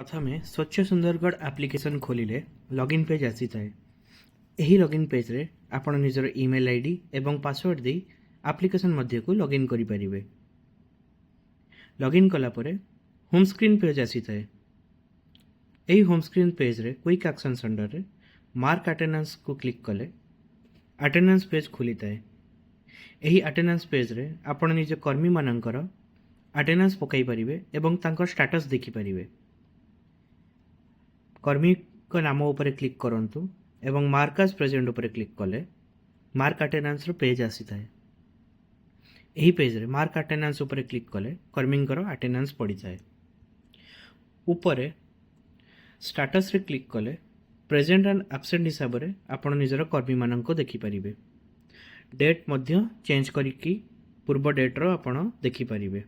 प्रथमे स्वच्छ Sundargarh application खोलिले login page आसी थाए। एही लॉगिन पेज रे आपण निजर ईमेल आईडी एवं पासवर्ड दे एप्लिकेशन मध्य को लॉगिन करि परिबे। लॉगिन कला परे होम स्क्रीन पेज आसी थाए। एही होम स्क्रीन पेज रे क्विक एक्शंस अंडर रे मार्क अटेंडेंस को क्लिक कले अटेंडेंस पेज खुली थाए। एही अटेंडेंस पेज रे आपण निज कर्मी मानकर अटेंडेंस पकाई परिबे एवं तांकर स्टेटस देखि परिबे। कर्मी को नाम उपरे क्लिक करंतु एवं मार्क एज प्रेजेंट उपरे क्लिक कले मार्क अटेंडेंस रो पेज आसी थाए। एही पेज रे मार्क अटेंडेंस उपरे क्लिक कले कर्मी अटेंडेंस पड़ी जाए। उपरे स्टेटस रे क्लिक कले प्रेजेंट एंड एब्सेंट हिसाब रे आपण निजर कर्मी माननको देखि परिबे। डेट मध्य चेंज करिकी पूर्व डेट रो आपण देखि परिबे।